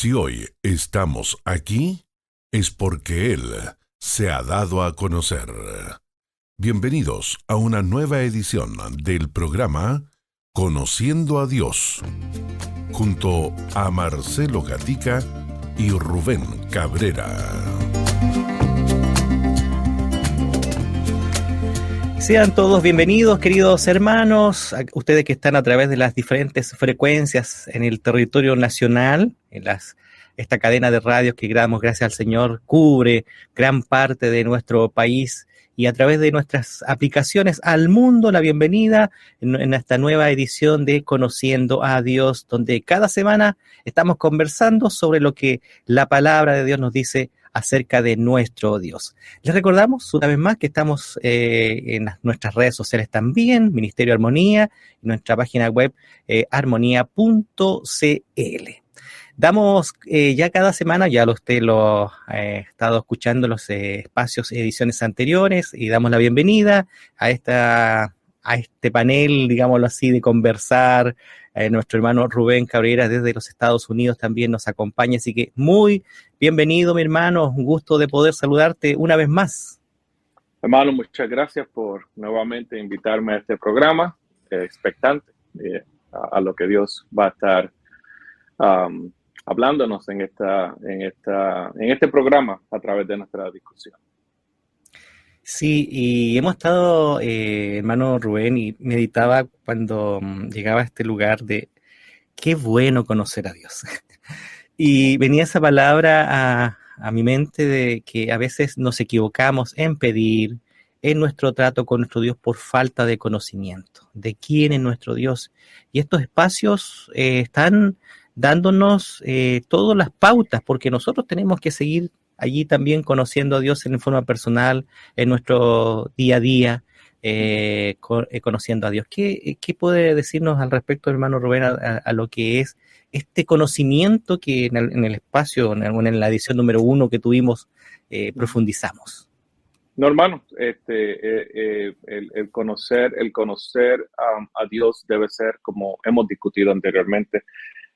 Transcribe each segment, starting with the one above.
Si hoy estamos aquí, es porque Él se ha dado a conocer. Bienvenidos a una nueva edición del programa Conociendo a Dios, junto a Marcelo Gatica y Rubén Cabrera. Sean todos bienvenidos, queridos hermanos, ustedes que están a través de las diferentes frecuencias en el territorio nacional, esta cadena de radios que damos gracias al Señor cubre gran parte de nuestro país, y a través de nuestras aplicaciones al mundo, la bienvenida en esta nueva edición de Conociendo a Dios, donde cada semana estamos conversando sobre lo que la palabra de Dios nos dice acerca de nuestro Dios. Les recordamos una vez más que estamos en nuestras redes sociales también, Ministerio Armonía, y nuestra página web armonía.cl. Damos ya cada semana, ya usted lo ha estado escuchando los espacios, ediciones anteriores, y damos la bienvenida a este panel, digámoslo así, de conversar. Nuestro hermano Rubén Cabrera desde los Estados Unidos también nos acompaña, así que muy bienvenido, mi hermano, un gusto de poder saludarte una vez más. Hermano, muchas gracias por nuevamente invitarme a este programa, expectante a lo que Dios va a estar hablándonos en este programa a través de nuestra discusión. Sí, y hemos estado, hermano Rubén, y meditaba cuando llegaba a este lugar de qué bueno conocer a Dios. Y venía esa palabra a mi mente de que a veces nos equivocamos en pedir, en nuestro trato con nuestro Dios por falta de conocimiento de quién es nuestro Dios. Y estos espacios están dándonos todas las pautas, porque nosotros tenemos que seguir allí también conociendo a Dios en forma personal, en nuestro día a día, conociendo a Dios. ¿Qué puede decirnos al respecto, hermano Rubén, a lo que es este conocimiento que en el espacio, en la edición número 1 que tuvimos, profundizamos? No, hermano, el conocer a Dios debe ser, como hemos discutido anteriormente,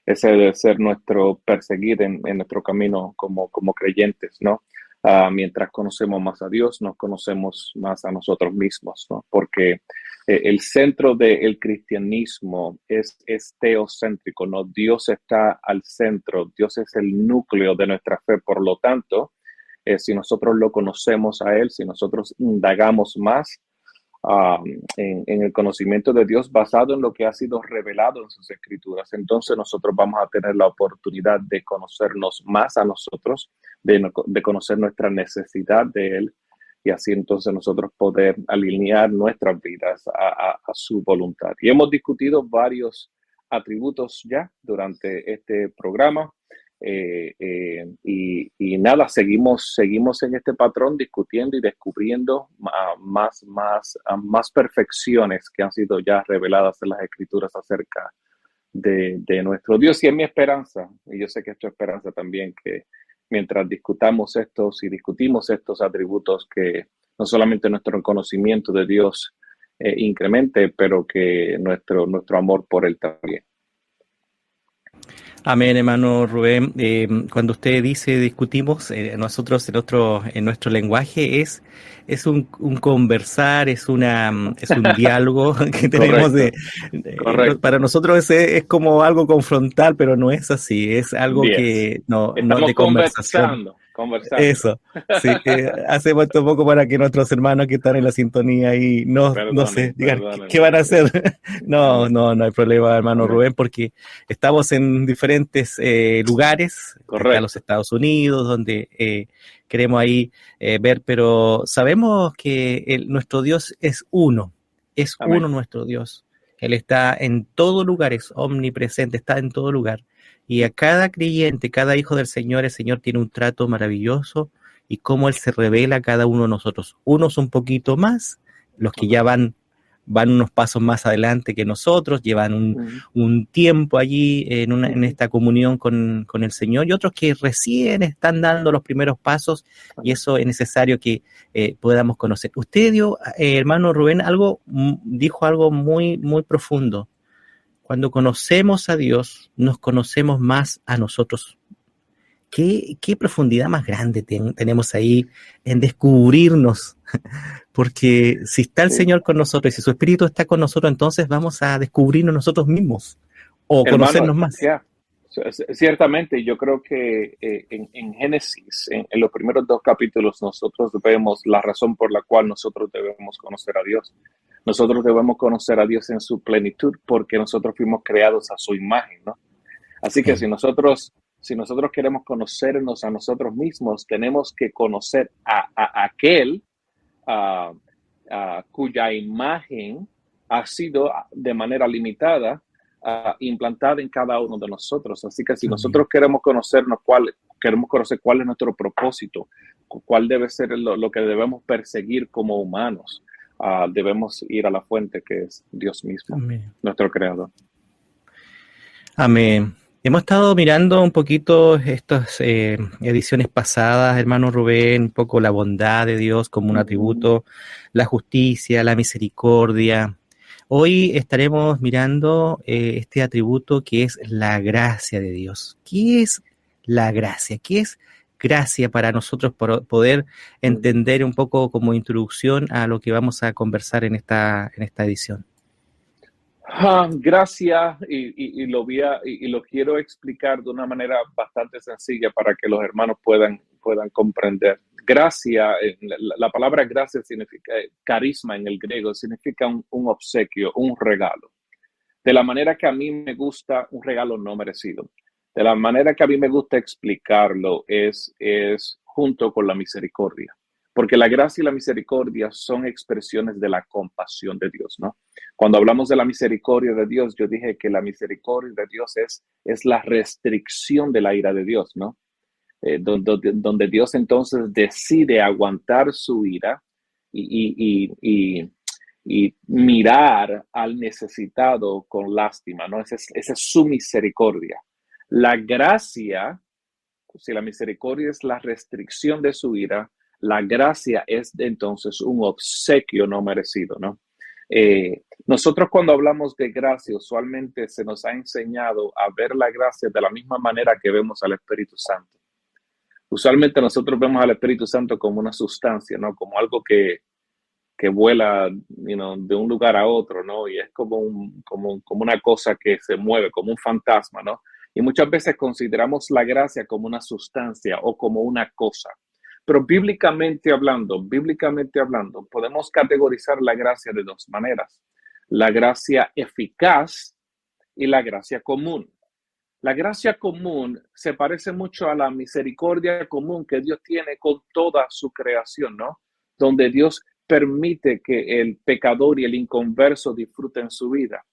ese debe ser nuestro perseguir en nuestro camino como creyentes, ¿no? Mientras conocemos más a Dios, nos conocemos más a nosotros mismos, ¿no? Porque el centro del cristianismo es teocéntrico, ¿no? Dios está al centro, Dios es el núcleo de nuestra fe. Por lo tanto, si nosotros lo conocemos a Él, si nosotros indagamos más en el conocimiento de Dios basado en lo que ha sido revelado en sus escrituras, entonces nosotros vamos a tener la oportunidad de conocernos más a nosotros, de conocer nuestra necesidad de Él, y así entonces nosotros poder alinear nuestras vidas a su voluntad. Y hemos discutido varios atributos ya durante este programa. Y nada, seguimos en este patrón, discutiendo y descubriendo más perfecciones que han sido ya reveladas en las escrituras acerca de nuestro Dios. Y es mi esperanza, y yo sé que es tu esperanza también, que mientras discutimos estos atributos, que no solamente nuestro conocimiento de Dios incremente, pero que nuestro amor por Él también. Amén, hermano Rubén. Cuando usted dice discutimos, nosotros en nuestro lenguaje es un conversar, es un diálogo que tenemos. Correcto. Para nosotros es como algo confrontal, pero no es así, es algo que no de conversación. Conversando. Eso, sí, hacemos esto un poco para que nuestros hermanos que están en la sintonía y no sé, digan, ¿qué van a hacer? No hay problema, hermano Rubén, porque estamos en diferentes lugares, en los Estados Unidos, donde queremos ahí ver, pero sabemos que nuestro Dios es uno, Amén. Uno nuestro Dios. Él está en todo lugar, es omnipresente, está en todo lugar. Y a cada creyente, cada hijo del Señor, el Señor tiene un trato maravilloso, y cómo Él se revela a cada uno de nosotros. Unos un poquito más, los que ya van unos pasos más adelante que nosotros, llevan un tiempo allí en esta comunión con el Señor, y otros que recién están dando los primeros pasos, y eso es necesario que podamos conocer. Usted dio, hermano Rubén, dijo algo muy, muy profundo. Cuando conocemos a Dios, nos conocemos más a nosotros ¿Qué profundidad más grande tenemos ahí en descubrirnos? Porque si está el Sí. Señor con nosotros y si su Espíritu está con nosotros, entonces vamos a descubrirnos nosotros mismos o Hermano, conocernos más. ya, ciertamente yo creo que en Génesis, en los primeros 2 capítulos, nosotros vemos la razón por la cual nosotros debemos conocer a Dios. Nosotros debemos conocer a Dios en su plenitud porque nosotros fuimos creados a su imagen, ¿no? Así que si nosotros queremos conocernos a nosotros mismos, tenemos que conocer a aquel uh, cuya imagen ha sido de manera limitada implantada en cada uno de nosotros. Así que si nosotros queremos conocer cuál es nuestro propósito, cuál debe ser lo que debemos perseguir como humanos, debemos ir a la fuente que es Dios mismo, Amén. nuestro creador. Amén. Hemos estado mirando un poquito estas ediciones pasadas, hermano Rubén, un poco la bondad de Dios como un atributo, la justicia, la misericordia. Hoy estaremos mirando este atributo que es la gracia de Dios. ¿Qué es la gracia? ¿Qué es gracia para nosotros poder entender un poco como introducción a lo que vamos a conversar en esta edición? Gracias, y lo quiero explicar de una manera bastante sencilla para que los hermanos puedan comprender. Gracia, la palabra gracia significa carisma en el griego, significa un obsequio, un regalo. De la manera que a mí me gusta, un regalo no merecido. De la manera que a mí me gusta explicarlo es junto con la misericordia. Porque la gracia y la misericordia son expresiones de la compasión de Dios, ¿no? Cuando hablamos de la misericordia de Dios, yo dije que la misericordia de Dios es la restricción de la ira de Dios, ¿no? Donde Dios entonces decide aguantar su ira y mirar al necesitado con lástima, ¿no? Esa es su misericordia. La gracia, si la misericordia es la restricción de su ira, la gracia es entonces un obsequio no merecido, ¿no? Nosotros cuando hablamos de gracia, usualmente se nos ha enseñado a ver la gracia de la misma manera que vemos al Espíritu Santo. Usualmente nosotros vemos al Espíritu Santo como una sustancia, ¿no? Como algo que vuela, de un lugar a otro, ¿no? Y es como una cosa que se mueve, como un fantasma, ¿no? Y muchas veces consideramos la gracia como una sustancia o como una cosa. Pero bíblicamente hablando, podemos categorizar la gracia de 2 maneras. La gracia eficaz y la gracia común. La gracia común se parece mucho a la misericordia común que Dios tiene con toda su creación, ¿no? Donde Dios permite que el pecador y el inconverso disfruten su vida.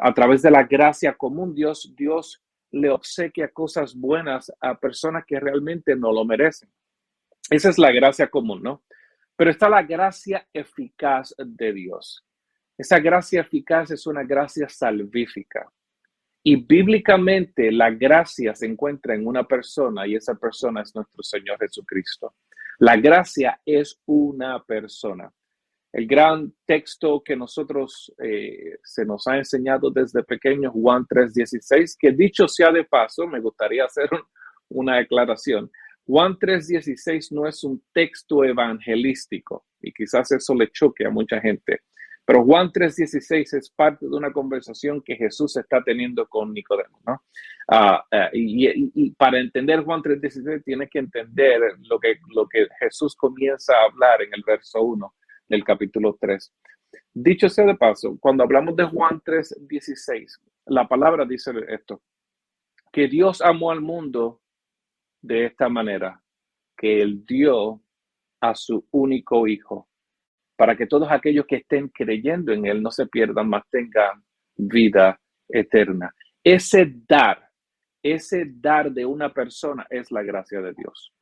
A través de la gracia común, Dios le obsequia cosas buenas a personas que realmente no lo merecen. Esa es la gracia común, ¿no? Pero está la gracia eficaz de Dios. Esa gracia eficaz es una gracia salvífica. Y bíblicamente la gracia se encuentra en una persona y esa persona es nuestro Señor Jesucristo. La gracia es una persona. El gran texto que nosotros se nos ha enseñado desde pequeños, Juan 3:16, que dicho sea de paso, me gustaría hacer una declaración. Juan 3:16 no es un texto evangelístico y quizás eso le choque a mucha gente. Pero Juan 3:16 es parte de una conversación que Jesús está teniendo con Nicodemo, ¿no? Y para entender Juan 3:16 tienes que entender lo que Jesús comienza a hablar en el verso 1 del capítulo 3. Dicho sea de paso, cuando hablamos de Juan 3:16, la palabra dice esto, que Dios amó al mundo de esta manera, que Él dio a su único Hijo, para que todos aquellos que estén creyendo en Él no se pierdan, mas tengan vida eterna. Ese dar de una persona es la gracia de Dios.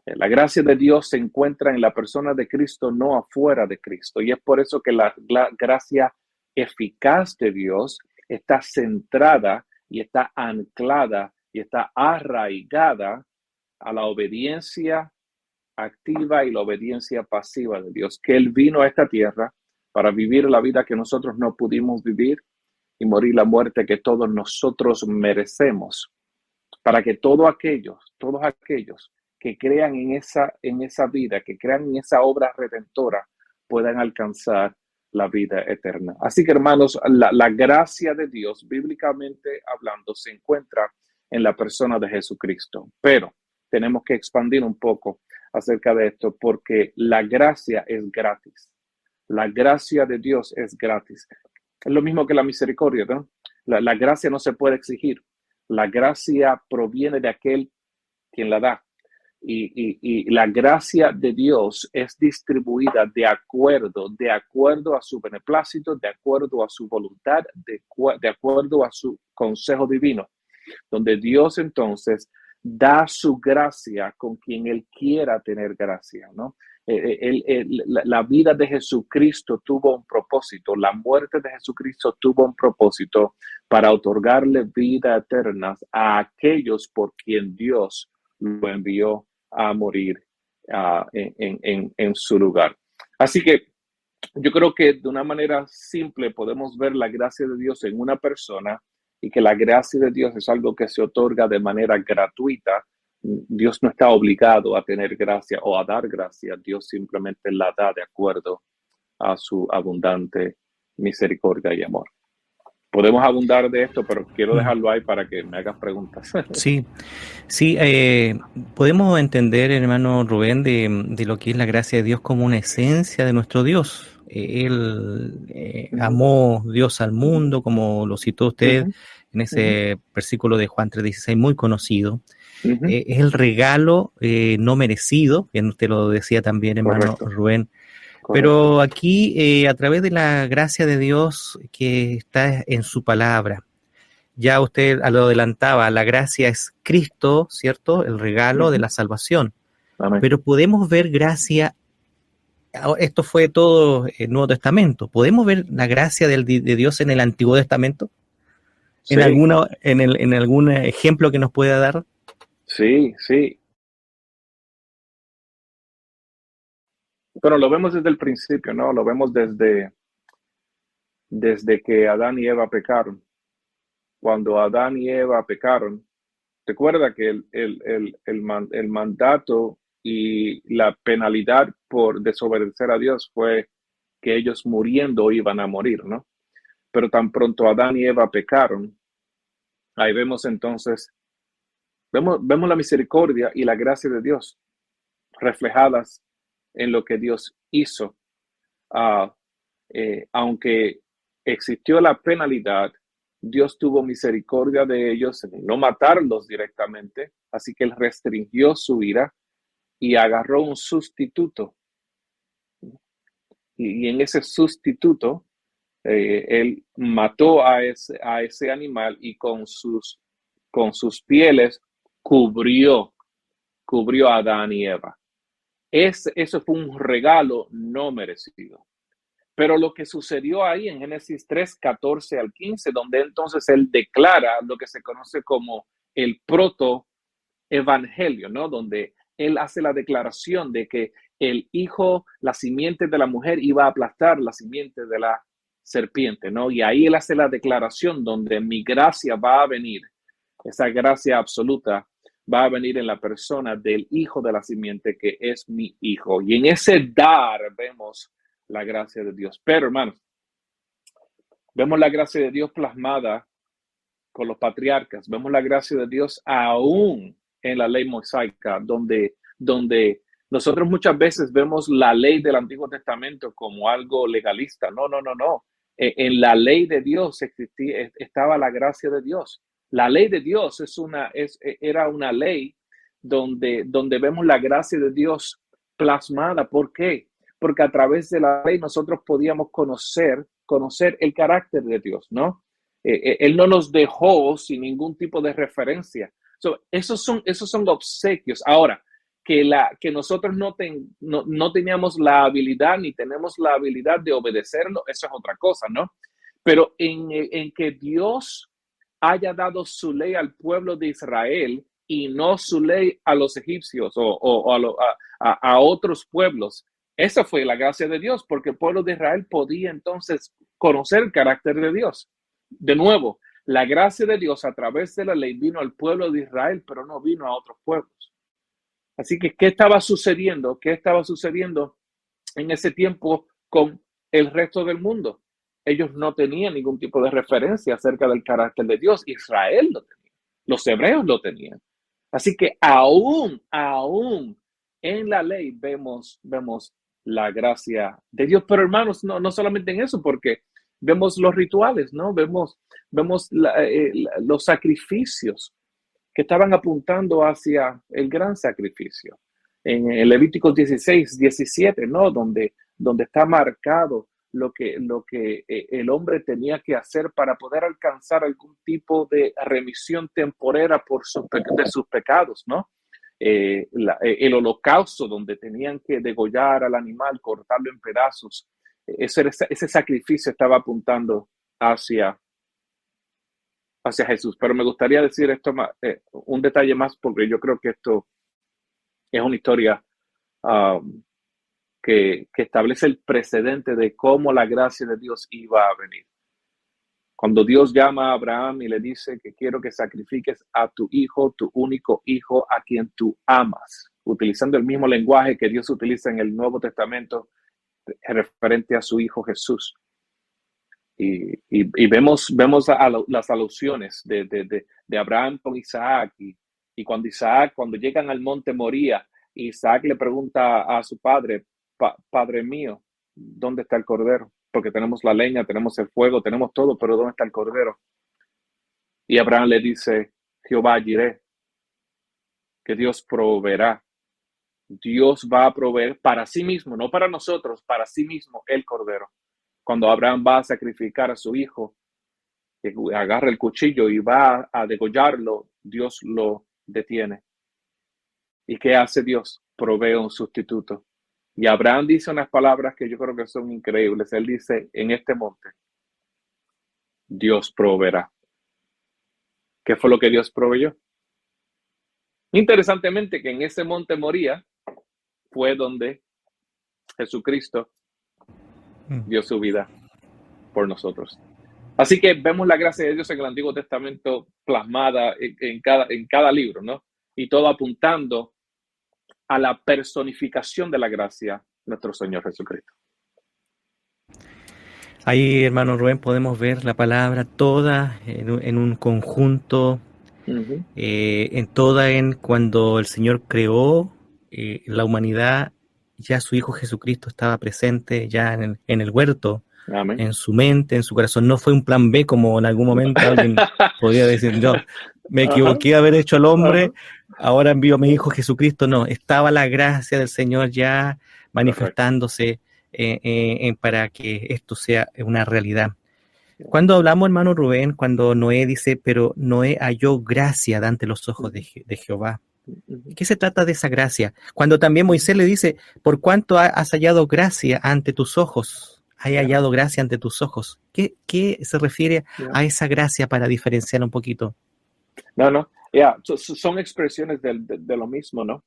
La gracia de Dios se encuentra en la persona de Cristo, no afuera de Cristo. Y es por eso que la gracia eficaz de Dios está centrada y está anclada y está arraigada a la obediencia activa y la obediencia pasiva de Dios, que Él vino a esta tierra para vivir la vida que nosotros no pudimos vivir y morir la muerte que todos nosotros merecemos para que todos aquellos que crean en esa vida, que crean en esa obra redentora, puedan alcanzar la vida eterna. Así que, hermanos, la gracia de Dios, bíblicamente hablando, se encuentra en la persona de Jesucristo. Pero tenemos que expandir un poco acerca de esto, porque la gracia es gratis. La gracia de Dios es gratis. Es lo mismo que la misericordia, ¿no? La gracia no se puede exigir. La gracia proviene de aquel quien la da. Y la gracia de Dios es distribuida de acuerdo a su beneplácito, de acuerdo a su voluntad, de acuerdo a su consejo divino, donde Dios entonces da su gracia con quien Él quiera tener gracia, ¿no? La vida de Jesucristo tuvo un propósito, la muerte de Jesucristo tuvo un propósito para otorgarle vida eterna a aquellos por quien Dios lo envió a morir en su lugar. Así que yo creo que de una manera simple podemos ver la gracia de Dios en una persona, y que la gracia de Dios es algo que se otorga de manera gratuita. Dios no está obligado a tener gracia o a dar gracia. Dios simplemente la da de acuerdo a su abundante misericordia y amor. Podemos abundar de esto, pero quiero dejarlo ahí para que me hagas preguntas. Sí, podemos entender, hermano Rubén, de lo que es la gracia de Dios como una esencia de nuestro Dios. Él amó Dios al mundo, como lo citó usted en ese versículo de Juan 3:16, muy conocido. Es el regalo no merecido, que usted lo decía también, hermano Rubén. Pero aquí, a través de la gracia de Dios que está en su palabra, ya usted lo adelantaba, la gracia es Cristo, ¿cierto? El regalo de la salvación. Amén. Pero podemos ver gracia, esto fue todo el Nuevo Testamento, ¿podemos ver la gracia de Dios en el Antiguo Testamento? Sí. ¿En algún ejemplo que nos pueda dar? Sí. Pero lo vemos desde el principio, ¿no? Lo vemos desde que Adán y Eva pecaron. Cuando Adán y Eva pecaron, recuerda que el mandato y la penalidad por desobedecer a Dios fue que ellos muriendo iban a morir, ¿no? Pero tan pronto Adán y Eva pecaron, ahí vemos entonces, vemos la misericordia y la gracia de Dios reflejadas en lo que Dios hizo. Aunque existió la penalidad, Dios tuvo misericordia de ellos en no matarlos directamente, así que Él restringió su ira y agarró un sustituto. Y en ese sustituto, Él mató a ese animal y con sus pieles cubrió a Adán y Eva. Eso fue un regalo no merecido. Pero lo que sucedió ahí en Génesis 3, 14 al 15, donde entonces Él declara lo que se conoce como el protoevangelio, ¿no? Donde Él hace la declaración de que el hijo, la simiente de la mujer, iba a aplastar la simiente de la serpiente, ¿no? Y ahí Él hace la declaración donde mi gracia va a venir, esa gracia absoluta va a venir en la persona del hijo de la simiente, que es mi hijo. Y en ese dar vemos la gracia de Dios. Pero, hermanos, vemos la gracia de Dios plasmada con los patriarcas. Vemos la gracia de Dios aún en la ley mosaica, donde nosotros muchas veces vemos la ley del Antiguo Testamento como algo legalista. No. En la ley de Dios estaba la gracia de Dios. La ley de Dios era una ley donde vemos la gracia de Dios plasmada. ¿Por qué? Porque a través de la ley nosotros podíamos conocer el carácter de Dios, ¿no? Él no nos dejó sin ningún tipo de referencia. Esos son obsequios. Ahora, que nosotros no teníamos la habilidad ni tenemos la habilidad de obedecerlo, eso es otra cosa, ¿no? Pero en que Dios haya dado su ley al pueblo de Israel y no su ley a los egipcios o a otros pueblos, esa fue la gracia de Dios, porque el pueblo de Israel podía entonces conocer el carácter de Dios. De nuevo, La gracia de Dios a través de la ley vino al pueblo de Israel, pero no vino a otros pueblos. Así que, ¿qué estaba sucediendo? ¿Qué estaba sucediendo en ese tiempo con el resto del mundo? Ellos no tenían ningún tipo de referencia acerca del carácter de Dios. Israel lo tenía. Los hebreos lo tenían. Así que aún en la ley vemos la gracia de Dios. Pero hermanos, no solamente en eso, porque vemos los rituales, ¿no? Vemos los sacrificios que estaban apuntando hacia el gran sacrificio. En el Levítico 16, 17, ¿no? Donde está marcado lo que el hombre tenía que hacer para poder alcanzar algún tipo de remisión temporera de sus pecados, ¿no? El holocausto, donde tenían que degollar al animal, cortarlo en pedazos. Ese sacrificio estaba apuntando hacia Jesús. Pero me gustaría decir esto más, un detalle más, porque yo creo que esto es una historia que establece el precedente de cómo la gracia de Dios iba a venir. Cuando Dios llama a Abraham y le dice que quiero que sacrifiques a tu hijo, tu único hijo, a quien tú amas, utilizando el mismo lenguaje que Dios utiliza en el Nuevo Testamento referente a su hijo Jesús. Y vemos las alusiones de Abraham con Isaac, y cuando llegan al monte Moría, Isaac le pregunta a su padre, Padre mío, ¿dónde está el cordero? Porque tenemos la leña, tenemos el fuego, tenemos todo, pero ¿dónde está el cordero? Y Abraham le dice, Jehová Jireh, que Dios proveerá. Dios va a proveer para sí mismo, no para nosotros, para sí mismo el cordero. Cuando Abraham va a sacrificar a su hijo, que agarra el cuchillo y va a degollarlo, Dios lo detiene. ¿Y qué hace Dios? Provee un sustituto. Y Abraham dice unas palabras que yo creo que son increíbles. Él dice, en este monte, Dios proveerá. ¿Qué fue lo que Dios proveyó? Interesantemente, que en ese monte Moría fue donde Jesucristo dio su vida por nosotros. Así que vemos la gracia de Dios en el Antiguo Testamento plasmada en cada libro, ¿no? Y todo apuntando a la personificación de la gracia, nuestro Señor Jesucristo. Ahí, hermano Rubén, podemos ver la palabra toda en un conjunto, en cuando el Señor creó la humanidad, ya su Hijo Jesucristo estaba presente ya en el huerto. Amén. En su mente, en su corazón. No fue un plan B, como en algún momento alguien podría decir, yo me equivoqué de haber hecho al hombre, ahora envío a mi Hijo Jesucristo. No, estaba la gracia del Señor ya manifestándose para que esto sea una realidad. Cuando hablamos, hermano Rubén, cuando Noé dice, pero Noé halló gracia ante los ojos de Jehová. ¿Qué se trata de esa gracia? Cuando también Moisés le dice, por cuánto has hallado gracia ante tus ojos, hay hallado gracia ante tus ojos. ¿Qué se refiere a esa gracia para diferenciar un poquito? Son expresiones de lo mismo, ¿no?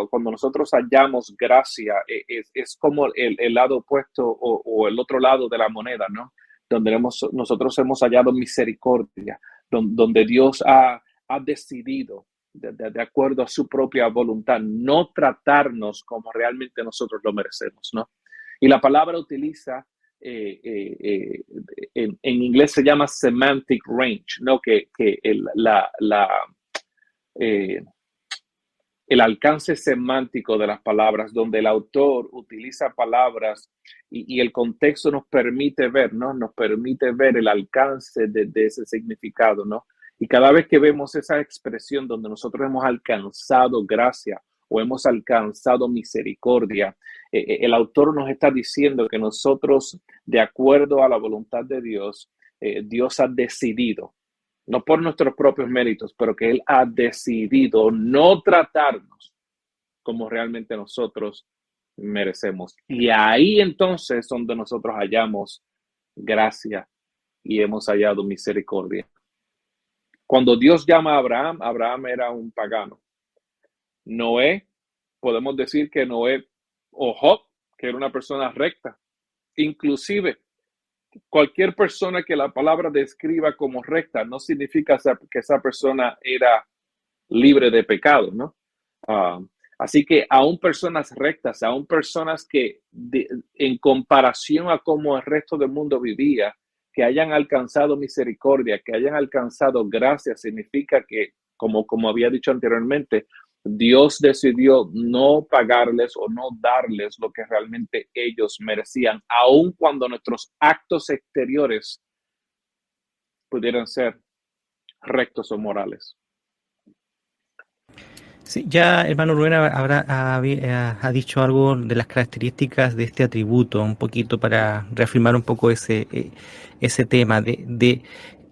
Cuando nosotros hallamos gracia, es como el lado opuesto o el otro lado de la moneda, ¿no? Donde nosotros hemos hallado misericordia, donde Dios ha decidido, de acuerdo a su propia voluntad, no tratarnos como realmente nosotros lo merecemos, ¿no? Y la palabra utiliza, en inglés se llama semantic range, ¿no? Que el alcance semántico de las palabras, donde el autor utiliza palabras y el contexto nos permite ver, ¿no? Nos permite ver el alcance de ese significado, ¿no? Y cada vez que vemos esa expresión donde nosotros hemos alcanzado gracia o hemos alcanzado misericordia, el autor nos está diciendo que nosotros, de acuerdo a la voluntad de Dios, Dios ha decidido, no por nuestros propios méritos, pero que Él ha decidido no tratarnos como realmente nosotros merecemos. Y ahí entonces donde nosotros hallamos gracia y hemos hallado misericordia. Cuando Dios llama a Abraham, Abraham era un pagano. Noé, podemos decir que Noé o Job, que era una persona recta. Inclusive cualquier persona que la palabra describa como recta no significa que esa persona era libre de pecado, ¿no? Así que aún personas rectas, aún personas que en comparación a cómo el resto del mundo vivía, que hayan alcanzado misericordia, que hayan alcanzado gracia, significa que, como había dicho anteriormente, Dios decidió no pagarles o no darles lo que realmente ellos merecían, aun cuando nuestros actos exteriores pudieran ser rectos o morales. Sí, ya hermano Rubén ha dicho algo de las características de este atributo, un poquito para reafirmar un poco ese tema de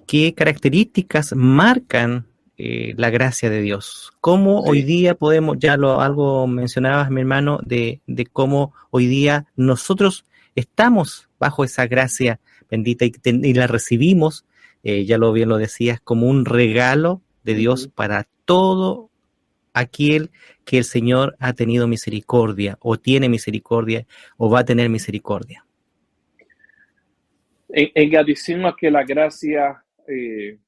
qué características marcan la gracia de Dios. Cómo hoy día podemos, algo mencionabas, mi hermano, de cómo hoy día nosotros estamos bajo esa gracia bendita y la recibimos, ya bien lo decías, como un regalo de Dios para todo aquel que el Señor ha tenido misericordia, o tiene misericordia, o va a tener misericordia. En adición a que la gracia es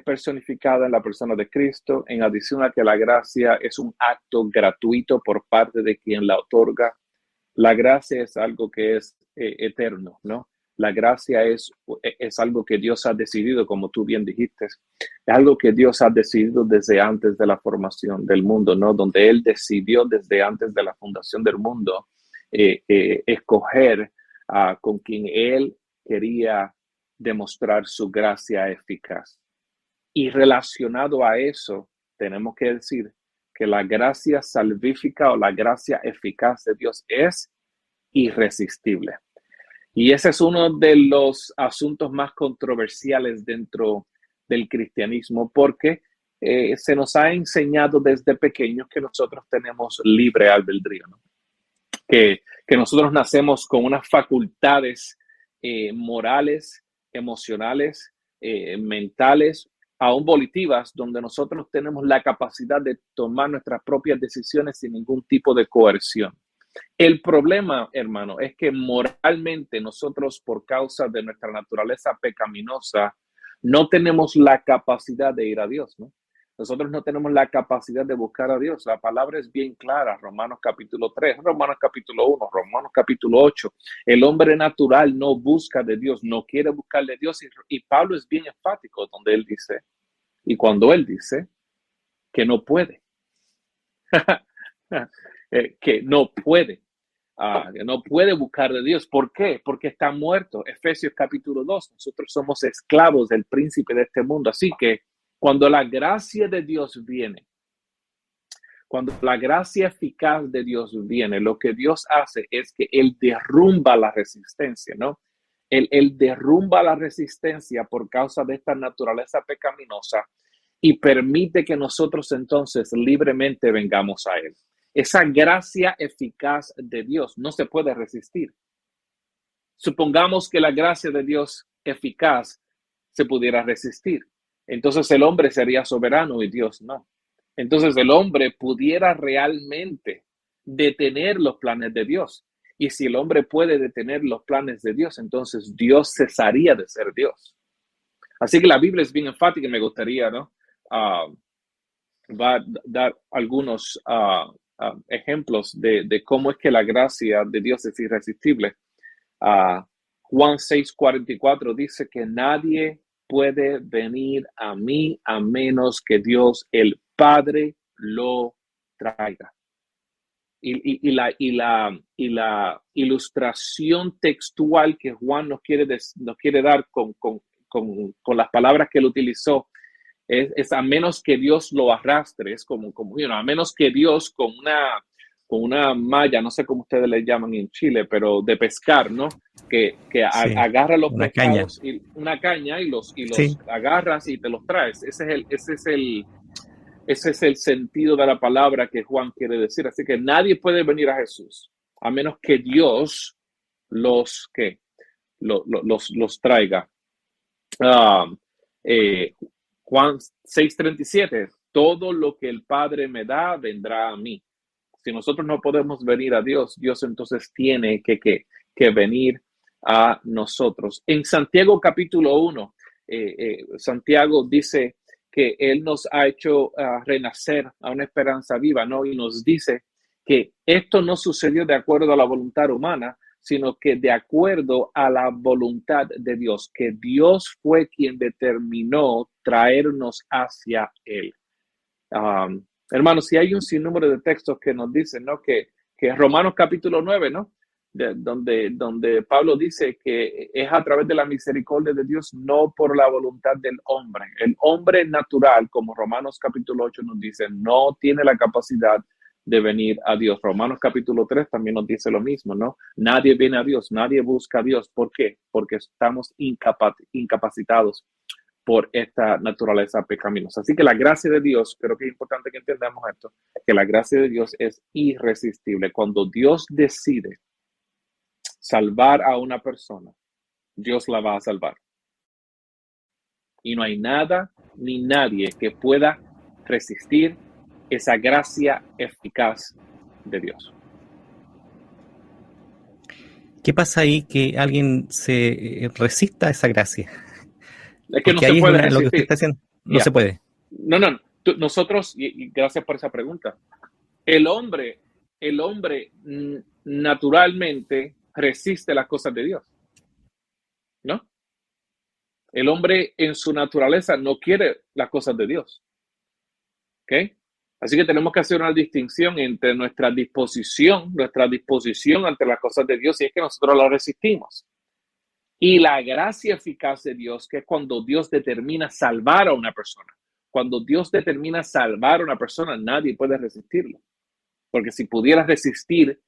personificada en la persona de Cristo, en adición a que la gracia es un acto gratuito por parte de quien la otorga, la gracia es algo que es eterno, ¿no? La gracia es algo que Dios ha decidido, como tú bien dijiste, es algo que Dios ha decidido desde antes de la formación del mundo, ¿no? Donde Él decidió desde antes de la fundación del mundo escoger con quien Él quería demostrar su gracia eficaz. Y relacionado a eso, tenemos que decir que la gracia salvífica o la gracia eficaz de Dios es irresistible. Y ese es uno de los asuntos más controversiales dentro del cristianismo, porque se nos ha enseñado desde pequeños que nosotros tenemos libre albedrío, ¿no? Que nosotros nacemos con unas facultades morales, emocionales, mentales, aún volitivas, donde nosotros tenemos la capacidad de tomar nuestras propias decisiones sin ningún tipo de coerción. El problema, hermano, es que moralmente nosotros, por causa de nuestra naturaleza pecaminosa, no tenemos la capacidad de ir a Dios, ¿no? Nosotros no tenemos la capacidad de buscar a Dios. La palabra es bien clara, Romanos capítulo 3, Romanos capítulo 1, Romanos capítulo 8. El hombre natural no busca de Dios, no quiere buscar de Dios. Y Pablo es bien enfático donde él dice, y cuando él dice que no puede, que no puede. Que no puede buscar de Dios. ¿Por qué? Porque está muerto. Efesios capítulo 2. Nosotros somos esclavos del príncipe de este mundo. Así que cuando la gracia de Dios viene, cuando la gracia eficaz de Dios viene, lo que Dios hace es que Él derrumba la resistencia, ¿no? Él derrumba la resistencia por causa de esta naturaleza pecaminosa y permite que nosotros entonces libremente vengamos a Él. Esa gracia eficaz de Dios no se puede resistir. Supongamos que la gracia de Dios eficaz se pudiera resistir. Entonces el hombre sería soberano y Dios no. Entonces el hombre pudiera realmente detener los planes de Dios. Y si el hombre puede detener los planes de Dios, entonces Dios cesaría de ser Dios. Así que la Biblia es bien enfática y me gustaría, ¿no? Va a dar algunos ejemplos de cómo es que la gracia de Dios es irresistible. Juan 6:44 dice que nadie puede venir a mí a menos que Dios, el Padre, lo traiga. Y la ilustración textual que Juan nos quiere dar con las palabras que él utilizó es a menos que Dios lo arrastre, es como a menos que Dios con una malla, no sé cómo ustedes le llaman en Chile, pero de pescar, ¿no? Que sí, agarra los pescados, y una caña y los sí, agarras y te los traes. Ese es el sentido de la palabra que Juan quiere decir. Así que nadie puede venir a Jesús a menos que Dios los traiga. Juan 6:37, todo lo que el Padre me da vendrá a mí. Si nosotros no podemos venir a Dios, Dios entonces tiene que venir a nosotros. En Santiago capítulo 1, Santiago dice que Él nos ha hecho renacer a una esperanza viva, ¿no? Y nos dice que esto no sucedió de acuerdo a la voluntad humana, sino que de acuerdo a la voluntad de Dios, que Dios fue quien determinó traernos hacia Él. Hermanos, si hay un sinnúmero de textos que nos dicen, ¿no? Que Romanos capítulo 9, ¿no? Donde Pablo dice que es a través de la misericordia de Dios, no por la voluntad del hombre. El hombre natural, como Romanos capítulo 8 nos dice, no tiene la capacidad de venir a Dios. Romanos capítulo 3 también nos dice lo mismo, ¿no? Nadie viene a Dios, nadie busca a Dios. ¿Por qué? Porque estamos incapacitados por esta naturaleza pecaminosa. Así que la gracia de Dios, creo que es importante que entendamos esto, que la gracia de Dios es irresistible. Cuando Dios decide salvar a una persona, Dios la va a salvar. Y no hay nada ni nadie que pueda resistir esa gracia eficaz de Dios. ¿Qué pasa ahí que alguien se resista a esa gracia? Es que porque no se puede resistir. Lo que usted está haciendo, no se puede. No. Nosotros, y gracias por esa pregunta, el hombre naturalmente resiste las cosas de Dios, ¿no? El hombre en su naturaleza no quiere las cosas de Dios, ¿ok? Así que tenemos que hacer una distinción entre nuestra disposición ante las cosas de Dios, y es que nosotros la resistimos. Y la gracia eficaz de Dios, que es cuando Dios determina salvar a una persona. Cuando Dios determina salvar a una persona, nadie puede resistirlo. Porque si pudiera resistir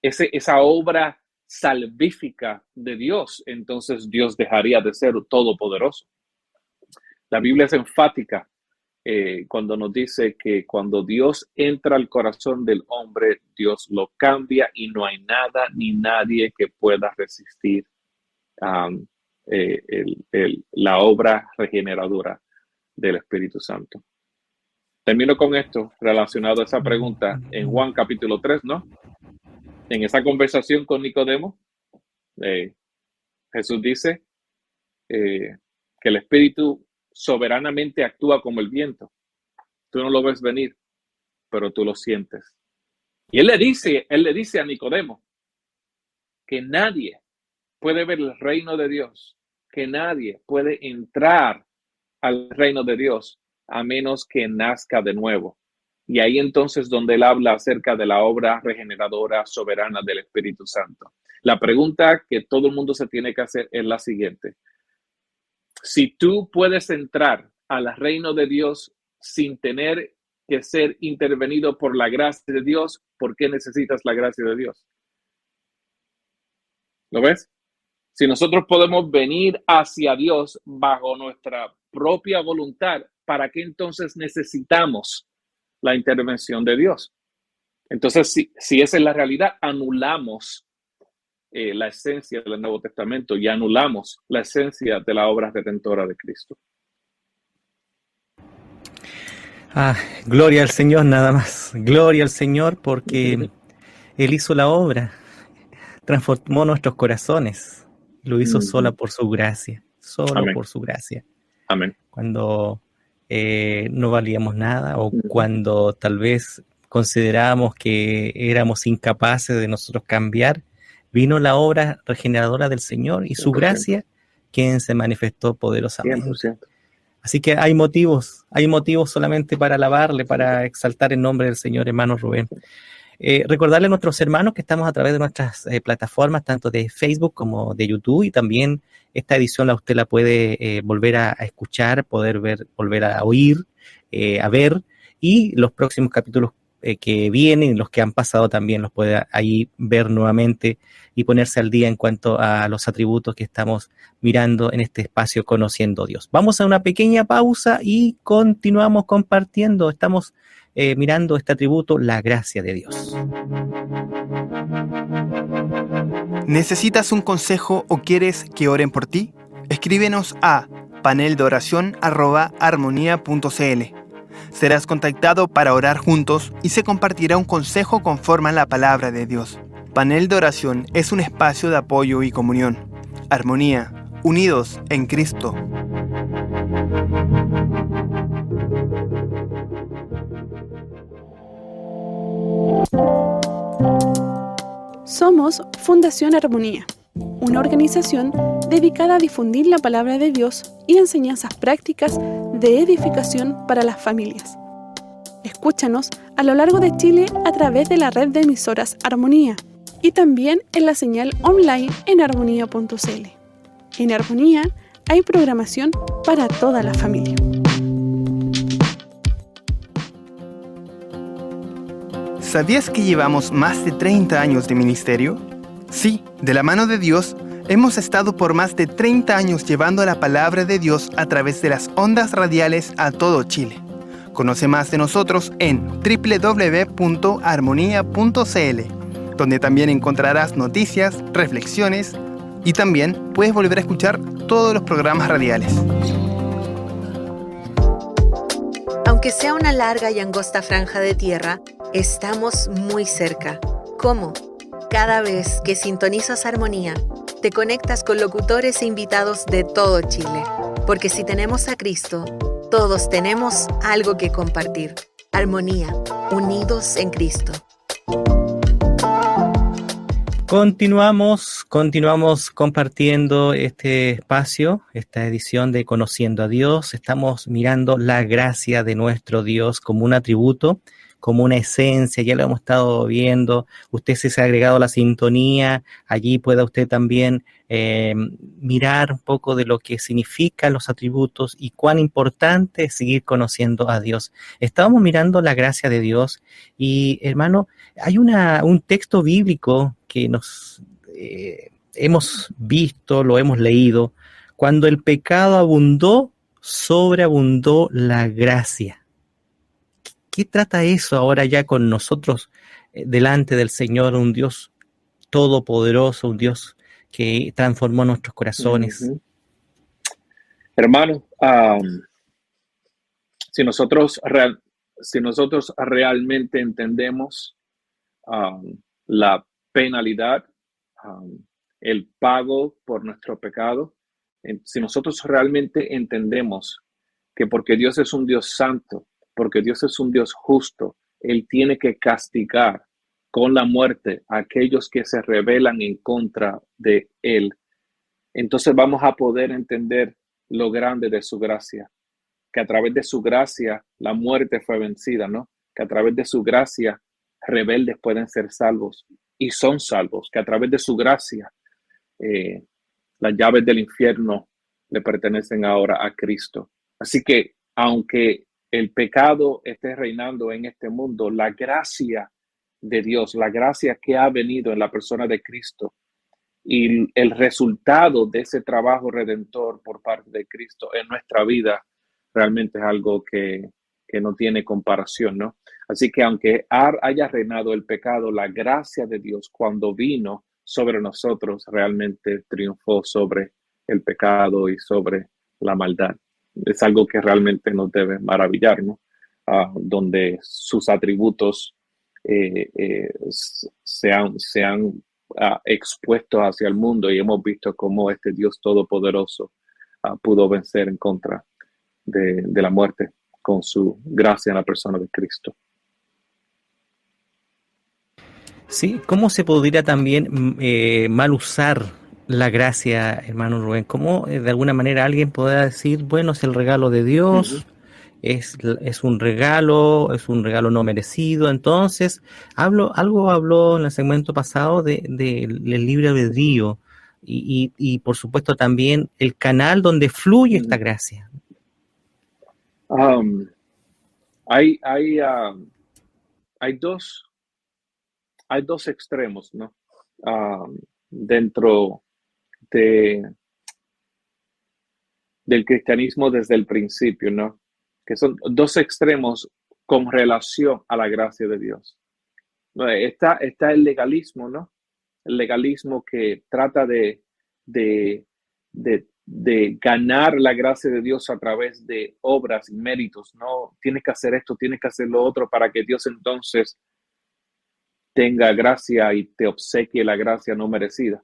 esa obra salvífica de Dios, entonces Dios dejaría de ser todopoderoso. La Biblia es enfática cuando nos dice que cuando Dios entra al corazón del hombre, Dios lo cambia y no hay nada ni nadie que pueda resistir la obra regeneradora del Espíritu Santo. Termino con esto relacionado a esa pregunta en Juan capítulo 3, ¿no? En esa conversación con Nicodemo, Jesús dice que el Espíritu soberanamente actúa como el viento. Tú no lo ves venir, pero tú lo sientes. Y él le dice a Nicodemo que nadie puede ver el reino de Dios, que nadie puede entrar al reino de Dios a menos que nazca de nuevo. Y ahí entonces donde él habla acerca de la obra regeneradora soberana del Espíritu Santo. La pregunta que todo el mundo se tiene que hacer es la siguiente. Si tú puedes entrar al reino de Dios sin tener que ser intervenido por la gracia de Dios, ¿por qué necesitas la gracia de Dios? ¿Lo ves? Si nosotros podemos venir hacia Dios bajo nuestra propia voluntad, ¿para qué entonces necesitamos la intervención de Dios? Entonces, si esa es la realidad, anulamos la esencia del Nuevo Testamento y anulamos la esencia de la obra redentora de Cristo. Gloria al Señor, nada más. Gloria al Señor porque Él hizo la obra, transformó nuestros corazones, lo hizo sola por su gracia, Amén. Por su gracia. Amén. Cuando no valíamos nada o cuando tal vez considerábamos que éramos incapaces de nosotros cambiar, vino la obra regeneradora del Señor y su 100%. gracia, quien se manifestó poderosamente. 100%. Así que hay motivos solamente para alabarle, para exaltar el nombre del Señor, hermano Rubén. Recordarle a nuestros hermanos que estamos a través de nuestras plataformas, tanto de Facebook como de YouTube, y también esta edición usted la puede volver a escuchar, poder ver, volver a oír, a ver, y los próximos capítulos que vienen, los que han pasado también los puede ahí ver nuevamente y ponerse al día en cuanto a los atributos que estamos mirando en este espacio Conociendo a Dios. Vamos a una pequeña pausa y continuamos compartiendo. Estamos mirando este atributo, la gracia de Dios. ¿Necesitas un consejo o quieres que oren por ti? Escríbenos a paneldeoracion@armonia.cl. Serás contactado para orar juntos y se compartirá un consejo conforme a la palabra de Dios. Panel de Oración es un espacio de apoyo y comunión. Armonía, unidos en Cristo. Somos Fundación Armonía, una organización dedicada a difundir la palabra de Dios y enseñanzas prácticas de edificación para las familias. Escúchanos a lo largo de Chile a través de la red de emisoras Armonía y también en la señal online en armonía.cl. En Armonía hay programación para toda la familia. ¿Sabías que llevamos más de 30 años de ministerio? Sí, de la mano de Dios, hemos estado por más de 30 años llevando la palabra de Dios a través de las ondas radiales a todo Chile. Conoce más de nosotros en www.armonía.cl, donde también encontrarás noticias, reflexiones y también puedes volver a escuchar todos los programas radiales. Aunque sea una larga y angosta franja de tierra, estamos muy cerca. ¿Cómo? Cada vez que sintonizas Armonía, te conectas con locutores e invitados de todo Chile. Porque si tenemos a Cristo, todos tenemos algo que compartir. Armonía, unidos en Cristo. Continuamos compartiendo este espacio, esta edición de Conociendo a Dios. Estamos mirando la gracia de nuestro Dios como un atributo, como una esencia, ya lo hemos estado viendo. Usted si se ha agregado a la sintonía, allí pueda usted también mirar un poco de lo que significan los atributos y cuán importante es seguir conociendo a Dios. Estábamos mirando la gracia de Dios y, hermano, hay un texto bíblico que nos hemos visto, lo hemos leído. Cuando el pecado abundó, sobreabundó la gracia. ¿Qué trata eso ahora ya con nosotros delante del Señor, un Dios todopoderoso, un Dios que transformó nuestros corazones? Uh-huh. Hermano, si nosotros realmente entendemos la penalidad, el pago por nuestro pecado, si nosotros realmente entendemos que porque Dios es un Dios santo, porque Dios es un Dios justo, Él tiene que castigar con la muerte a aquellos que se rebelan en contra de Él. Entonces vamos a poder entender lo grande de su gracia, que a través de su gracia la muerte fue vencida, ¿no? Que a través de su gracia rebeldes pueden ser salvos y son salvos, que a través de su gracia las llaves del infierno le pertenecen ahora a Cristo. Así que aunque el pecado esté reinando en este mundo, la gracia de Dios, la gracia que ha venido en la persona de Cristo y el resultado de ese trabajo redentor por parte de Cristo en nuestra vida realmente es algo que no tiene comparación, ¿no? Así que aunque haya reinado el pecado, la gracia de Dios cuando vino sobre nosotros realmente triunfó sobre el pecado y sobre la maldad. Es algo que realmente nos debe maravillar, ¿no? Donde sus atributos se han expuestos hacia el mundo y hemos visto cómo este Dios todopoderoso pudo vencer en contra de la muerte con su gracia en la persona de Cristo. Sí, ¿cómo se podría también mal usar la gracia, hermano Rubén? ¿Cómo de alguna manera alguien podrá decir, bueno, es el regalo de Dios, uh-huh, es un regalo no merecido? Entonces, algo habló en el segmento pasado del libre albedrío y por supuesto también el canal donde fluye esta gracia. Hay dos extremos, ¿no? Dentro del cristianismo desde el principio, ¿no? Que son dos extremos con relación a la gracia de Dios. Está el legalismo, ¿no? El legalismo que trata de ganar la gracia de Dios a través de obras y méritos, ¿no? Tienes que hacer esto, tienes que hacer lo otro para que Dios entonces tenga gracia y te obsequie la gracia no merecida.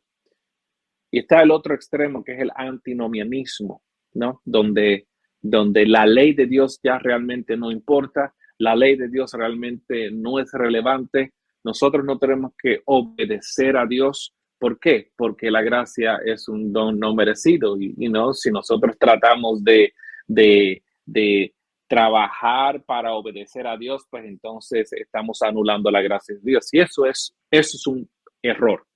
Y está el otro extremo, que es el antinomianismo, ¿no? Donde la ley de Dios ya realmente no importa, la ley de Dios realmente no es relevante. Nosotros no tenemos que obedecer a Dios. ¿Por qué? Porque la gracia es un don no merecido. Y no, si nosotros tratamos de trabajar para obedecer a Dios, pues entonces estamos anulando la gracia de Dios. Y eso es un error.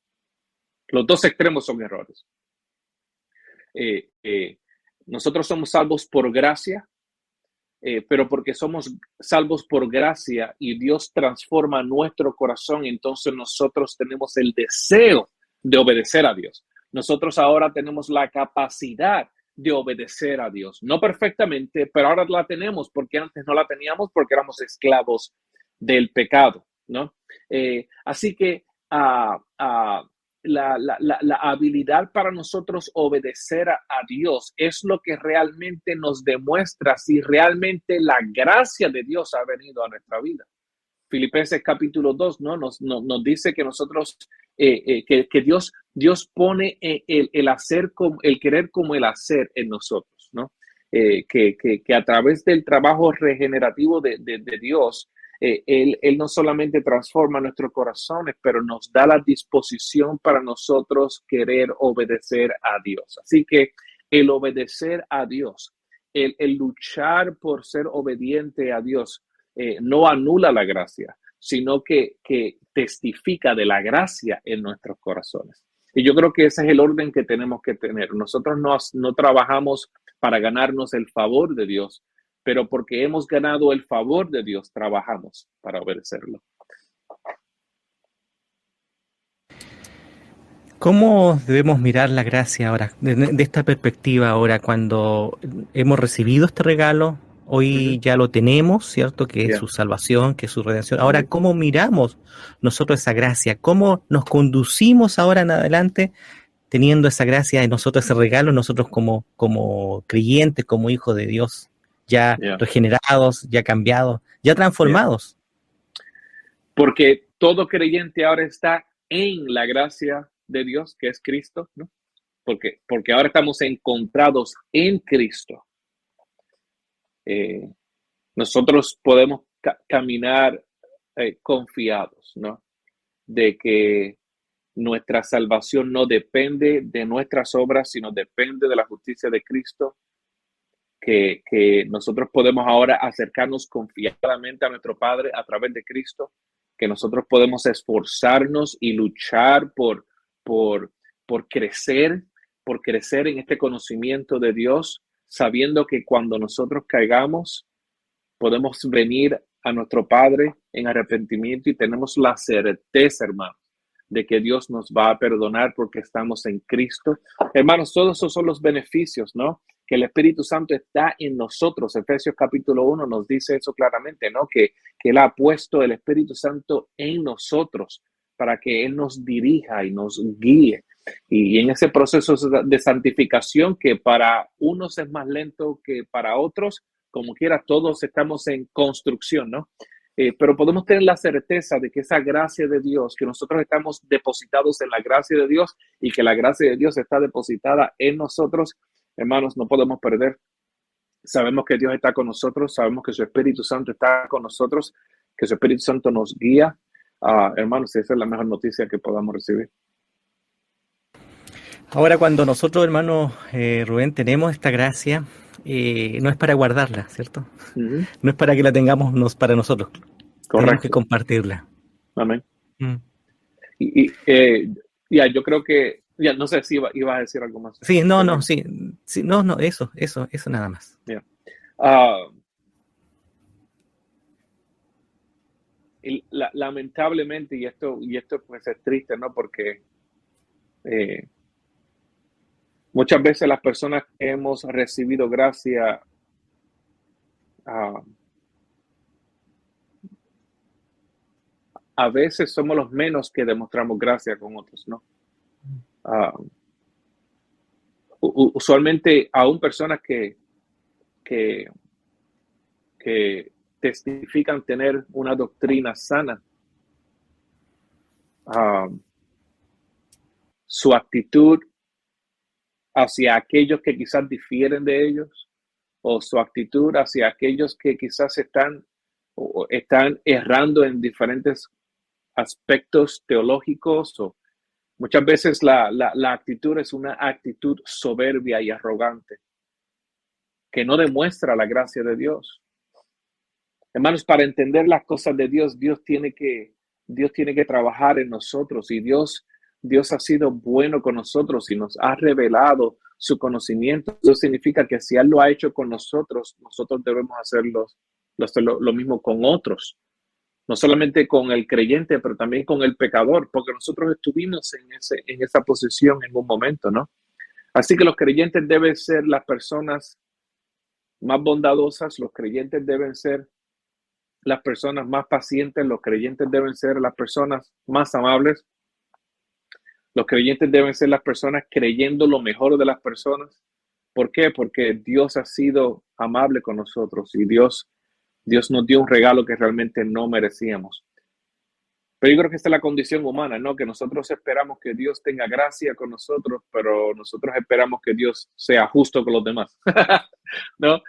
Los dos extremos son errores. Nosotros somos salvos por gracia, pero porque somos salvos por gracia y Dios transforma nuestro corazón, entonces nosotros tenemos el deseo de obedecer a Dios. Nosotros ahora tenemos la capacidad de obedecer a Dios. No perfectamente, pero ahora la tenemos, porque antes no la teníamos porque éramos esclavos del pecado, ¿no? Así que la habilidad para nosotros obedecer a Dios es lo que realmente nos demuestra si realmente la gracia de Dios ha venido a nuestra vida. Filipenses capítulo 2, ¿no? Nos dice que nosotros, que Dios pone el hacer, el querer como el hacer en nosotros, ¿no? Que a través del trabajo regenerativo de Dios, Él no solamente transforma nuestros corazones, pero nos da la disposición para nosotros querer obedecer a Dios. Así que el obedecer a Dios, el luchar por ser obediente a Dios, no anula la gracia, sino que testifica de la gracia en nuestros corazones. Y yo creo que ese es el orden que tenemos que tener. Nosotros no trabajamos para ganarnos el favor de Dios, pero porque hemos ganado el favor de Dios, trabajamos para obedecerlo. ¿Cómo debemos mirar la gracia ahora, de esta perspectiva ahora, cuando hemos recibido este regalo? Hoy ya lo tenemos, ¿cierto? Que es su salvación, que es su redención. Ahora, ¿cómo miramos nosotros esa gracia? ¿Cómo nos conducimos ahora en adelante teniendo esa gracia en nosotros, ese regalo, nosotros como creyentes, como hijos de Dios, ya regenerados, ya cambiados, ya transformados? Porque todo creyente ahora está en la gracia de Dios, que es Cristo, ¿no? Porque ahora estamos encontrados en Cristo. Nosotros podemos caminar confiados, ¿no? De que nuestra salvación no depende de nuestras obras, sino depende de la justicia de Cristo, que nosotros podemos ahora acercarnos confiadamente a nuestro Padre a través de Cristo, que nosotros podemos esforzarnos y luchar por crecer en este conocimiento de Dios, sabiendo que cuando nosotros caigamos, podemos venir a nuestro Padre en arrepentimiento y tenemos la certeza, hermanos, de que Dios nos va a perdonar porque estamos en Cristo. Hermanos, todos esos son los beneficios, ¿no? Que el Espíritu Santo está en nosotros. Efesios capítulo 1 nos dice eso claramente, ¿no? Que Él ha puesto el Espíritu Santo en nosotros para que Él nos dirija y nos guíe. Y en ese proceso de santificación, que para unos es más lento que para otros, como quiera, todos estamos en construcción, ¿no? Pero podemos tener la certeza de que esa gracia de Dios, que nosotros estamos depositados en la gracia de Dios y que la gracia de Dios está depositada en nosotros, hermanos, no podemos perder. Sabemos que Dios está con nosotros, sabemos que su Espíritu Santo está con nosotros, que su Espíritu Santo nos guía. Hermanos, esa es la mejor noticia que podamos recibir. Ahora, cuando nosotros, hermano Rubén, tenemos esta gracia, no es para guardarla, ¿cierto? Uh-huh. No es para que la tengamos para nosotros. Correcto. Tenemos que compartirla. Amén. Yo creo que, no sé si iba a decir algo más. Sí, eso nada más. Yeah. Lamentablemente, y esto pues es triste, ¿no? Porque muchas veces las personas que hemos recibido gracia a veces somos los menos que demostramos gracia con otros, ¿no? Usualmente aún personas que testifican tener una doctrina sana, su actitud hacia aquellos que quizás difieren de ellos, o su actitud hacia aquellos que quizás están errando en diferentes aspectos teológicos, o muchas veces la actitud es una actitud soberbia y arrogante que no demuestra la gracia de Dios. Hermanos, para entender las cosas de Dios, Dios tiene que trabajar en nosotros, y Dios ha sido bueno con nosotros y nos ha revelado su conocimiento. Eso significa que si Él lo ha hecho con nosotros, nosotros debemos hacer lo mismo con otros. No solamente con el creyente, pero también con el pecador, porque nosotros estuvimos en esa posición en un momento, ¿no? Así que los creyentes deben ser las personas más bondadosas, los creyentes deben ser las personas más pacientes, los creyentes deben ser las personas más amables, los creyentes deben ser las personas creyendo lo mejor de las personas. ¿Por qué? Porque Dios ha sido amable con nosotros, y Dios nos dio un regalo que realmente no merecíamos. Pero yo creo que esta es la condición humana, ¿no? Que nosotros esperamos que Dios tenga gracia con nosotros, pero nosotros esperamos que Dios sea justo con los demás. ¿No?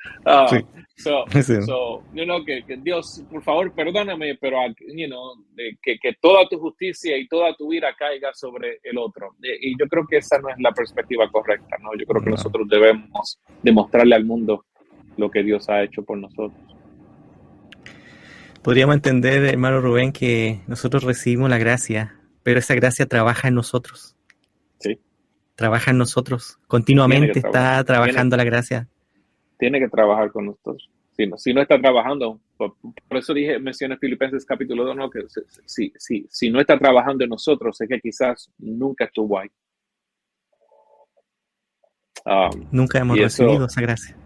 Sí. Que Dios, por favor, perdóname, pero que toda tu justicia y toda tu ira caiga sobre el otro. Y yo creo que esa no es la perspectiva correcta, ¿no? Yo creo que nosotros debemos demostrarle al mundo lo que Dios ha hecho por nosotros. Podríamos entender, hermano Rubén, que nosotros recibimos la gracia, pero esa gracia trabaja en nosotros. Sí. Trabaja en nosotros. Continuamente está trabajando la gracia. Tiene que trabajar con nosotros. Si no está trabajando, por eso mencioné Filipenses capítulo 2, ¿no? Que si no está trabajando en nosotros, es que quizás nunca estuvo ahí. Nunca hemos recibido esa gracia.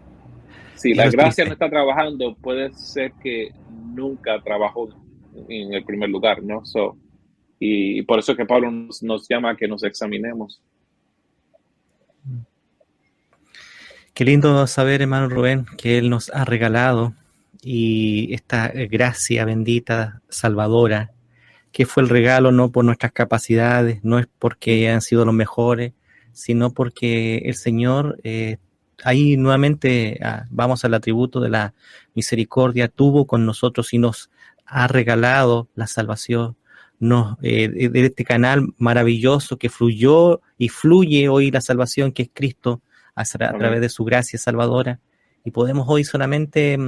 Si la gracia no está trabajando, puede ser que nunca trabajó en el primer lugar, ¿no? Y por eso que Pablo nos llama a que nos examinemos. Qué lindo saber, hermano Rubén, que Él nos ha regalado y esta gracia bendita, salvadora, que fue el regalo no por nuestras capacidades, no es porque hayan sido los mejores, sino porque el Señor, ahí nuevamente vamos al atributo de la misericordia, tuvo con nosotros y nos ha regalado la salvación, de este canal maravilloso que fluyó y fluye hoy la salvación, que es Cristo, a través de su gracia salvadora. Y podemos hoy solamente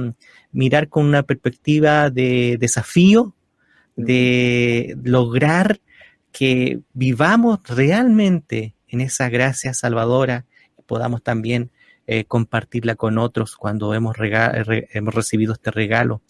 mirar con una perspectiva de desafío, de lograr que vivamos realmente en esa gracia salvadora y podamos también compartirla con otros cuando hemos recibido este regalo.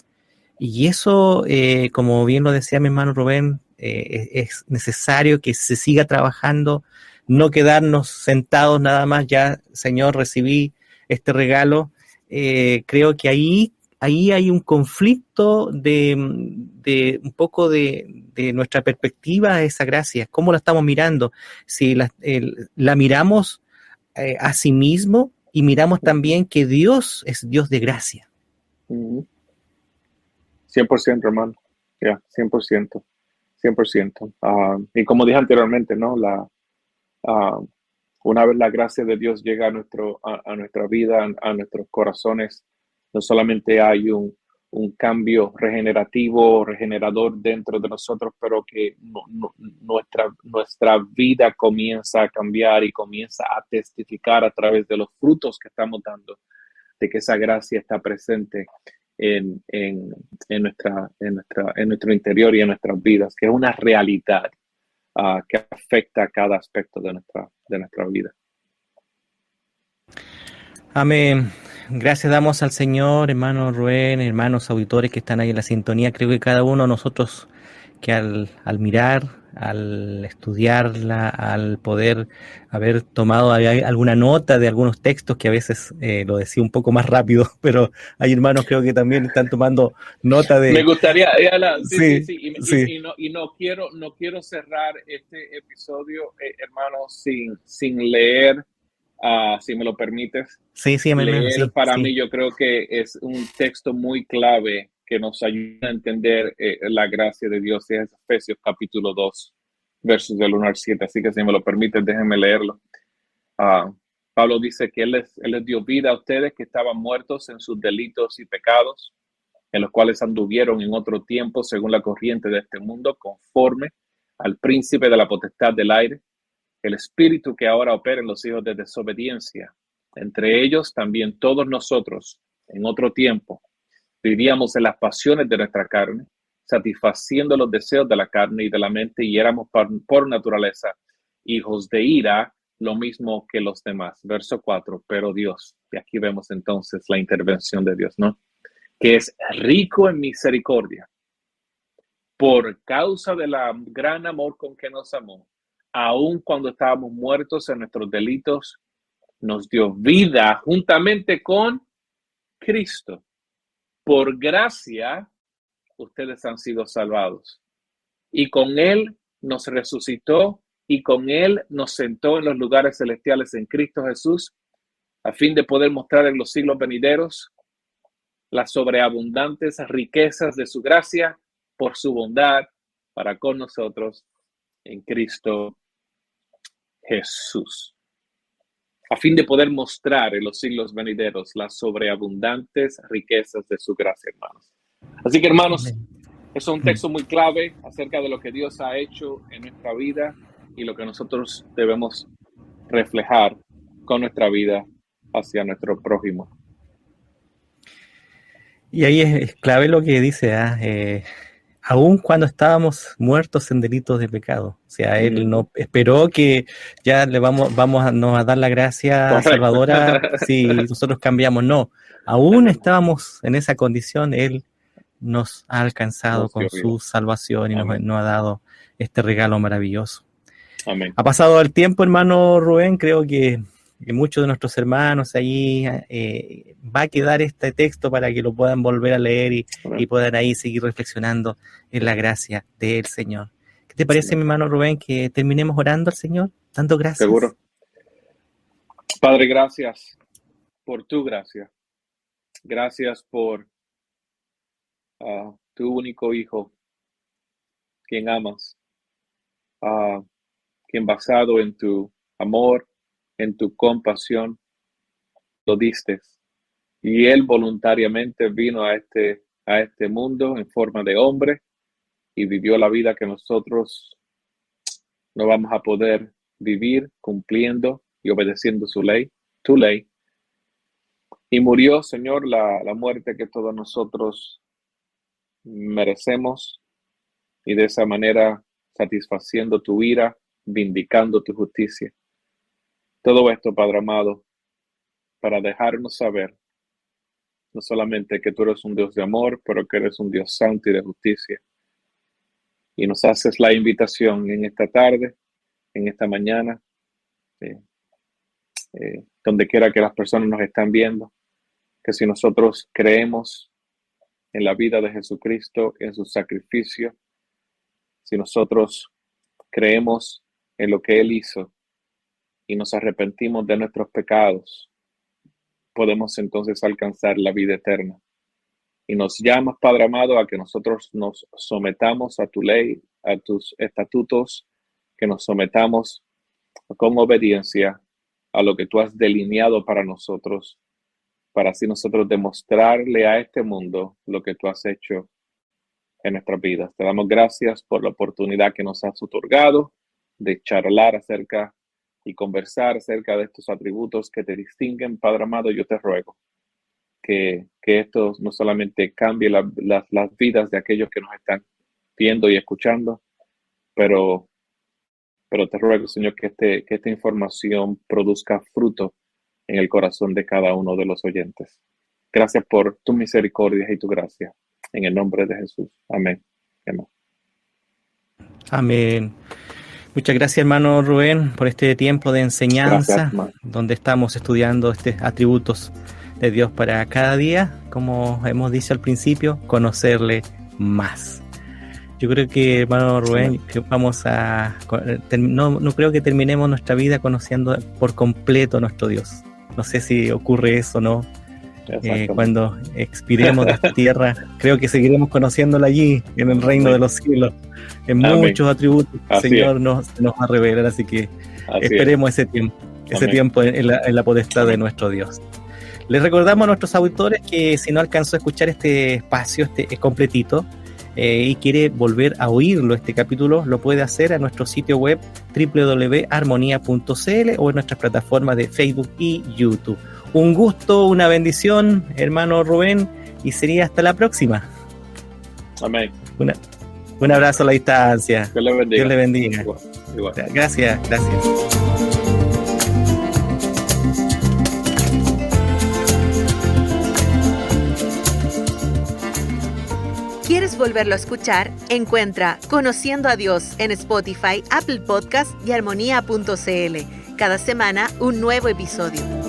Y eso, como bien lo decía mi hermano Rubén, es necesario que se siga trabajando, no quedarnos sentados nada más. Ya, Señor, recibí este regalo. Creo que ahí hay un conflicto de un poco de nuestra perspectiva de esa gracia. ¿Cómo la estamos mirando? Si la miramos a sí mismo, y miramos también que Dios es Dios de gracia. 100%, hermano. 100%. Y como dije anteriormente, ¿no? Una vez la gracia de Dios llega a nuestra vida, a nuestros corazones, no solamente hay un cambio regenerador dentro de nosotros, pero que nuestra vida comienza a cambiar y comienza a testificar a través de los frutos que estamos dando, de que esa gracia está presente en nuestro interior y en nuestras vidas, que es una realidad que afecta a cada aspecto de nuestra vida. Amén. Gracias damos al Señor, hermano Rubén, hermanos auditores que están ahí en la sintonía. Creo que cada uno de nosotros que al mirar, al estudiarla, al poder haber tomado alguna nota de algunos textos, que a veces lo decía un poco más rápido, pero hay hermanos creo que también están tomando nota de... Me gustaría, sí. Y no quiero cerrar este episodio, hermano, sin leer, si me lo permites. Sí, leer para mí yo creo que es un texto muy clave que nos ayuda a entender la gracia de Dios. Es Efesios capítulo 2, versos del 1 al 7. Así que si me lo permites, déjenme leerlo. Pablo dice que Él les dio vida a ustedes que estaban muertos en sus delitos y pecados, en los cuales anduvieron en otro tiempo según la corriente de este mundo, conforme al príncipe de la potestad del aire, el espíritu que ahora opera en los hijos de desobediencia. Entre ellos también todos nosotros, en otro tiempo, vivíamos en las pasiones de nuestra carne, satisfaciendo los deseos de la carne y de la mente, y éramos por naturaleza hijos de ira, lo mismo que los demás. Verso 4, pero Dios, y aquí vemos entonces la intervención de Dios, ¿no? Que es rico en misericordia, por causa de la gran amor con que nos amó, aun cuando estábamos muertos en nuestros delitos, nos dio vida juntamente con Cristo. Por gracia, ustedes han sido salvados. Y con Él nos resucitó y con Él nos sentó en los lugares celestiales en Cristo Jesús, a fin de poder mostrar en los siglos venideros las sobreabundantes riquezas de su gracia por su bondad para con nosotros en Cristo Jesús. A fin de poder mostrar en los siglos venideros las sobreabundantes riquezas de su gracia, hermanos. Así que, hermanos, es un texto muy clave acerca de lo que Dios ha hecho en nuestra vida y lo que nosotros debemos reflejar con nuestra vida hacia nuestro prójimo. Y ahí es clave lo que dice, aun cuando estábamos muertos en delitos de pecado. O sea, Él no esperó que ya le nos a dar la gracia salvadora si nosotros cambiamos. No, aún estábamos en esa condición, Él nos ha alcanzado con su salvación y nos ha dado este regalo maravilloso. Amén. Ha pasado el tiempo, hermano Rubén, creo que muchos de nuestros hermanos ahí va a quedar este texto para que lo puedan volver a leer y puedan ahí seguir reflexionando en la gracia del Señor. ¿Qué te parece, mi hermano Rubén, que terminemos orando al Señor, dando gracias? Seguro. Padre, gracias por tu gracia. Gracias por tu único Hijo, quien amas, quien basado en tu amor, en tu compasión, lo diste. Y Él voluntariamente vino a este mundo en forma de hombre y vivió la vida que nosotros no vamos a poder vivir cumpliendo y obedeciendo su ley, tu ley. Y murió, Señor, la muerte que todos nosotros merecemos, y de esa manera satisfaciendo tu ira, vindicando tu justicia. Todo esto, Padre amado, para dejarnos saber no solamente que tú eres un Dios de amor, pero que eres un Dios santo y de justicia. Y nos haces la invitación en esta tarde, en esta mañana, donde quiera que las personas nos están viendo, que si nosotros creemos en la vida de Jesucristo, en su sacrificio, si nosotros creemos en lo que Él hizo y nos arrepentimos de nuestros pecados, podemos entonces alcanzar la vida eterna. Y nos llamas, Padre amado, a que nosotros nos sometamos a tu ley, a tus estatutos, que nos sometamos con obediencia a lo que tú has delineado para nosotros, para así nosotros demostrarle a este mundo lo que tú has hecho en nuestras vidas. Te damos gracias por la oportunidad que nos has otorgado de charlar acerca y conversar acerca de estos atributos que te distinguen, Padre amado. Yo te ruego que esto no solamente cambie las vidas de aquellos que nos están viendo y escuchando, pero te ruego, Señor, que esta información produzca fruto en el corazón de cada uno de los oyentes. Gracias por tu misericordia y tu gracia. En el nombre de Jesús. Amén. Amén. Amén. Muchas gracias, hermano Rubén, por este tiempo de enseñanza, donde estamos estudiando atributos de Dios para cada día, como hemos dicho al principio, conocerle más. Yo creo que, hermano Rubén, que vamos a... No creo que terminemos nuestra vida conociendo por completo a nuestro Dios. No sé si ocurre eso o no. Cuando expiremos de esta tierra, creo que seguiremos conociéndolo allí, en el reino de los cielos. En muchos atributos el Señor nos va a revelar, así que esperemos ese tiempo. ese tiempo en la potestad de nuestro Dios. Les recordamos a nuestros auditores que si no alcanzó a escuchar este espacio, es completito, y quiere volver a oírlo, este capítulo, lo puede hacer a nuestro sitio web www.armonia.cl o en nuestras plataformas de Facebook y YouTube. Un gusto, una bendición, hermano Rubén, y sería hasta la próxima. Amén. Un abrazo a la distancia. Dios le bendiga. Dios le bendiga. Igual. Gracias. ¿Quieres volverlo a escuchar? Encuentra Conociendo a Dios en Spotify, Apple Podcast y Armonía.cl. Cada semana un nuevo episodio.